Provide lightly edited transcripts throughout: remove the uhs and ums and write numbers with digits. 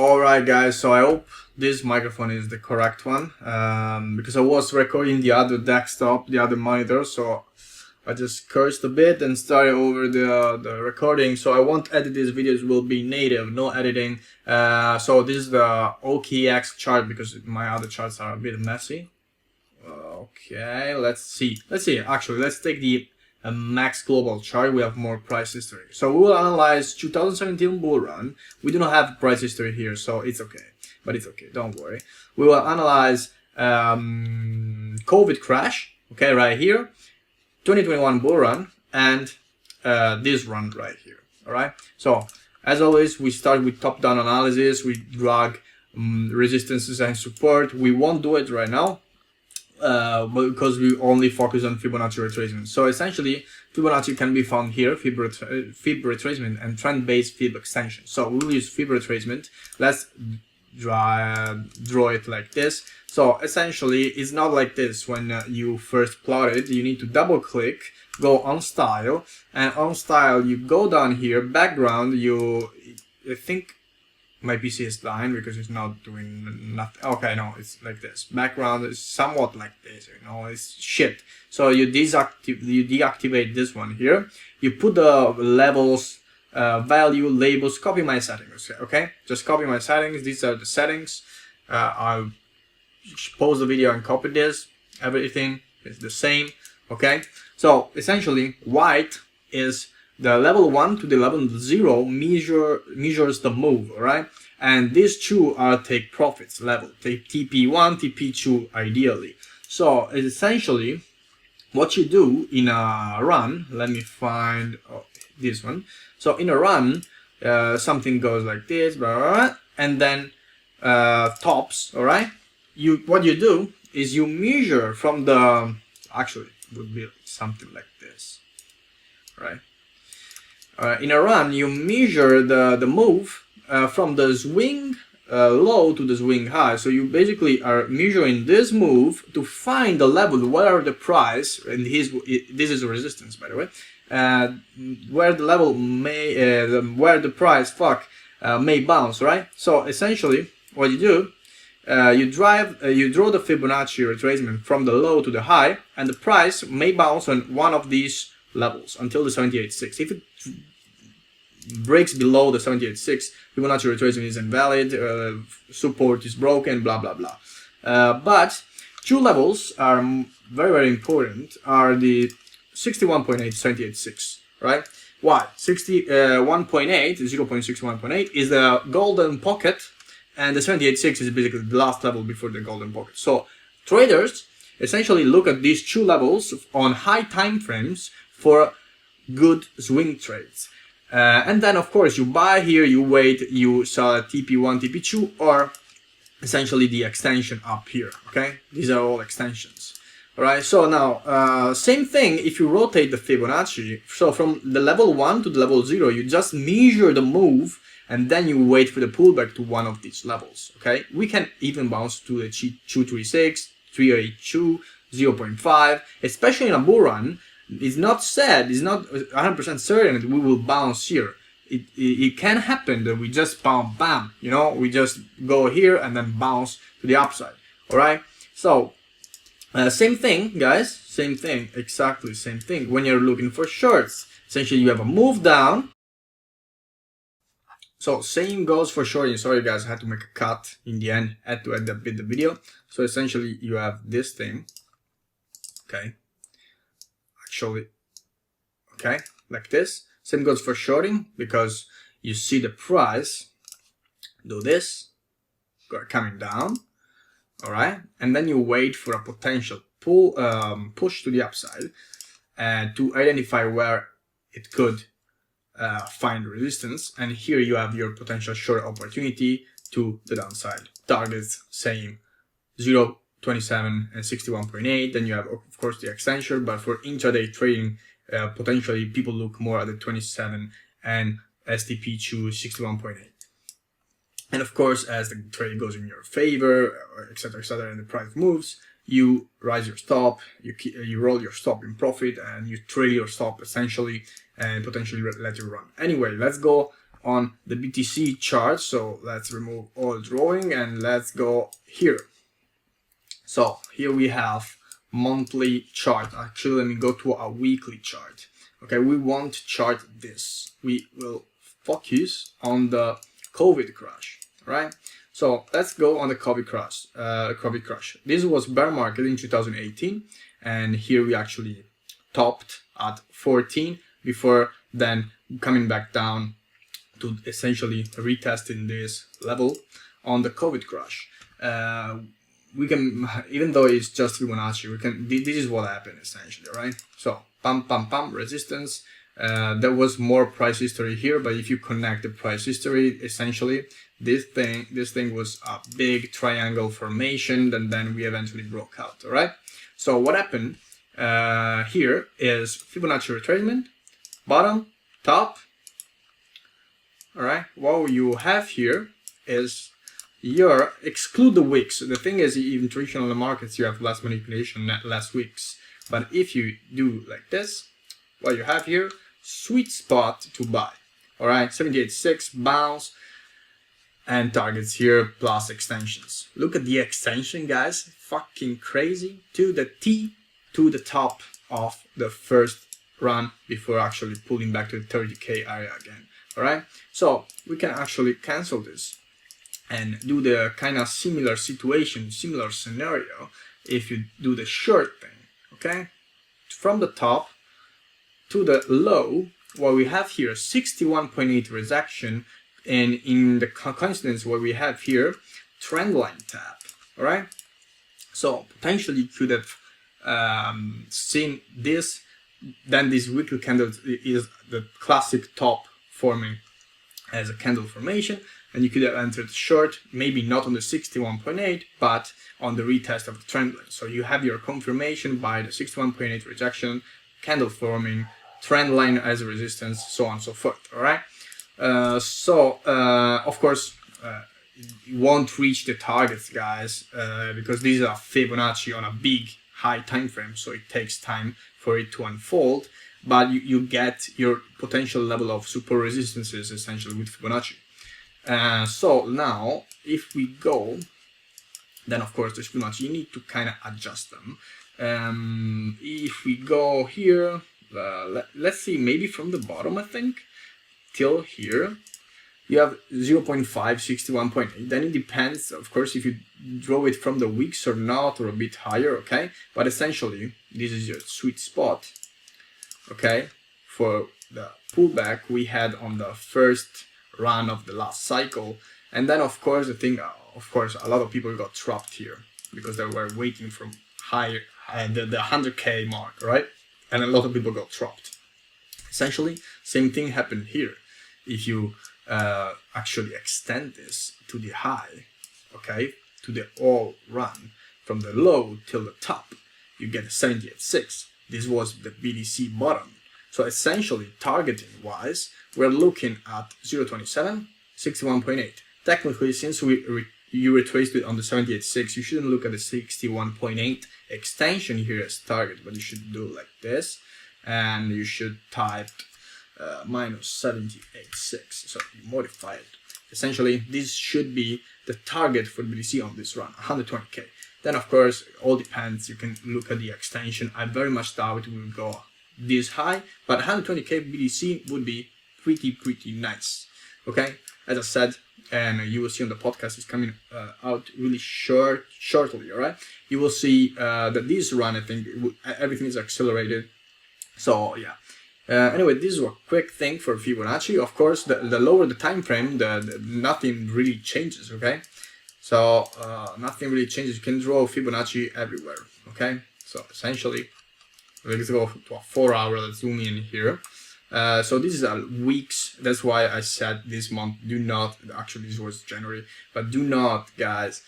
Alright guys, so I hope this microphone is the correct one, because I was recording the other desktop, the other monitor, so I just cursed a bit and started over the recording. So I won't edit these videos, will be native, no editing. So this is the OKX chart because my other charts are a bit messy. Okay, let's see, actually let's take the max global chart. We have more price history, so we will analyze 2017 bull run. We do not have price history here, so it's okay, but it's okay, don't worry. We will analyze COVID crash, okay, right here, 2021 bull run, and this run right here. All right, so as always, we start with top-down analysis. We drag resistances and support. We won't do it right now because we only focus on Fibonacci retracement. So essentially, Fibonacci can be found here, Fib retracement and trend-based Fib extension. So we will use Fib retracement. Let's draw it like this. So essentially, it's not like this when you first plot it. You need to double-click, go on style, and on style you go down here, background. I think my PC is dying because it's not doing nothing. Okay, no, it's like this. Background is somewhat like this, you know, it's shit. So you deactivate this one here. You put the levels, value, labels, copy my settings, okay? Just copy my settings. These are the settings. I'll pause the video and copy this. Everything is the same, okay? So essentially, white is the level 1 to the level 0 measures the move, all right? And these two are take profits level, take TP1, TP2 ideally. So essentially, what you do in a run, let me find this one. So in a run, something goes like this, blah, blah, blah, and then tops, all right? What you do is you measure from the, actually it would be something like this, right? In a run, you measure the move from the swing low to the swing high. So you basically are measuring this move to find the level where the price, and this is a resistance, by the way, where the level may, where the price may bounce, right? So essentially, what you do, you draw the Fibonacci retracement from the low to the high, and the price may bounce on one of these levels until the 78.6. If it breaks below the 78.6, Fibonacci retracement is invalid, support is broken, blah blah blah. But two levels are very, very important, are the 61.8, 78.6, right? Why? 61.8, 0.61.8 is the golden pocket, and the 78.6 is basically the last level before the golden pocket. So traders essentially look at these two levels on high time frames for good swing trades. And then, of course, you buy here, you wait, you sell at TP1, TP2, or essentially the extension up here, okay? These are all extensions, all right? So now, same thing if you rotate the Fibonacci. So from the level 1 to the level 0, you just measure the move, and then you wait for the pullback to one of these levels, okay? We can even bounce to the 236, 382, 0.5, especially in a bull run. It's not said, it's not 100% certain that we will bounce here. It can happen that we just bam, you know, we just go here and then bounce to the upside, all right? So, same thing, guys, same thing, exactly same thing. When you're looking for shorts, essentially you have a move down. So, same goes for shorting. Sorry, guys, I had to make a cut in the end, I had to end a bit the video. So, essentially, you have this thing, okay? Actually, okay, like this. Same goes for shorting, because you see the price do this, coming down, all right, and then you wait for a potential push to the upside, and to identify where it could find resistance. And here you have your potential short opportunity to the downside. Targets same 0.27 and 61.8. Then you have, of course, the extension, but for intraday trading, potentially people look more at the 27 and STP2 61.8. And of course, as the trade goes in your favor, etc., and the price moves, you raise your stop, you roll your stop in profit, and you trail your stop essentially, and potentially let it run. Anyway, let's go on the BTC chart. So let's remove all drawing and let's go here. So here we have monthly chart. Actually, let me go to a weekly chart. Okay, we want to chart this. We will focus on the COVID crash, right? So let's go on the COVID crash. This was bear market in 2018, and here we actually topped at 14 before then coming back down to essentially retesting this level on the COVID crash. We can, even though it's just Fibonacci, we can. This is what happened essentially, right? So pam pam pam resistance. There was more price history here, but if you connect the price history, essentially this thing was a big triangle formation, and then we eventually broke out. All right. So what happened here is Fibonacci retracement, bottom, top. All right. What you have here is your exclude the wicks. The thing is, in traditional markets, you have less manipulation, less wicks. But if you do like this, what you have here, sweet spot to buy. All right, 78.6 bounce and targets here plus extensions. Look at the extension, guys. Fucking crazy. To the T, to the top of the first run before actually pulling back to the 30K area again. All right, so we can actually cancel this and do the kind of similar situation, similar scenario if you do the short thing, okay? From the top to the low, what we have here, 61.8 rejection, and in the coincidence what we have here, trend line tap, all right? So potentially you could have seen this, then this weekly candle is the classic top forming as a candle formation, and you could have entered short, maybe not on the 61.8, but on the retest of the trend line. So you have your confirmation by the 61.8 rejection, candle forming, trend line as a resistance, so on and so forth, all right? Of course, you won't reach the targets, guys, because these are Fibonacci on a big, high time frame, so it takes time for it to unfold, but you get your potential level of support resistances, essentially, with Fibonacci. So now, if we go, then of course, the Fibonacci, you need to kind of adjust them. If we go here, let's see, maybe from the bottom, I think, till here, you have 0.5, 61.8. Then it depends, of course, if you draw it from the wicks or not, or a bit higher, okay? But essentially, this is your sweet spot, okay? For the pullback we had on the first run of the last cycle. And then, of course, the thing, of course, a lot of people got trapped here because they were waiting from higher, the 100K mark, right? And a lot of people got trapped. Essentially, same thing happened here. If you actually extend this to the high, okay, to the all run from the low till the top, you get a 78.6. This was the BDC bottom. So essentially, targeting wise, we're looking at 0.27, 61.8. Technically, since you retraced it on the 78.6, you shouldn't look at the 61.8 extension here as target, but you should do like this, and you should type minus 78.6. So you modify it. Essentially, this should be the target for BTC on this run, 120K. Then, of course, it all depends. You can look at the extension. I very much doubt it will go this high, but 120K BTC would be pretty nice. Okay, as I said, and you will see on the podcast, it's coming out really shortly. All right, you will see that this run, I think, everything is accelerated. So yeah. Anyway, this is a quick thing for Fibonacci. Of course, the lower the time frame, nothing really changes. Okay, so nothing really changes. You can draw Fibonacci everywhere. Okay, so essentially, let's go to a 4 hour. Let's zoom in here. So this is a weeks. That's why I said this month. Do not, actually this was January, but do not, guys,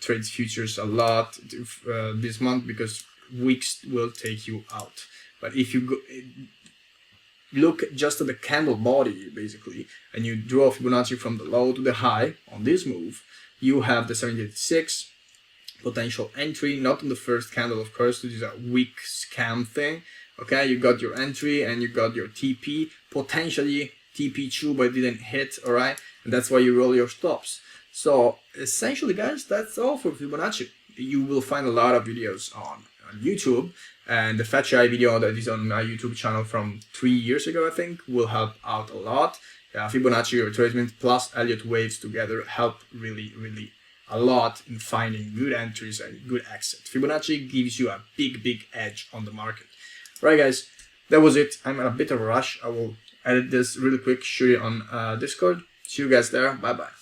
trade futures a lot this month, because weeks will take you out. But if you go, look just at the candle body basically, and you draw Fibonacci from the low to the high on this move, you have the 78.6 potential entry, not on the first candle, of course. This is a weak scam thing. Okay, you got your entry and you got your TP, potentially TP2 but didn't hit, alright? And that's why you roll your stops. So essentially, guys, that's all for Fibonacci. You will find a lot of videos on YouTube, and the Fibonacci video that is on my YouTube channel from 3 years ago, I think, will help out a lot. Fibonacci retracement plus Elliott waves together help really a lot in finding good entries and good exit. Fibonacci gives you a big edge on the market. Right, guys, that was it. I'm in a bit of a rush. I will edit this really quick, shoot it on Discord. See you guys there. Bye bye.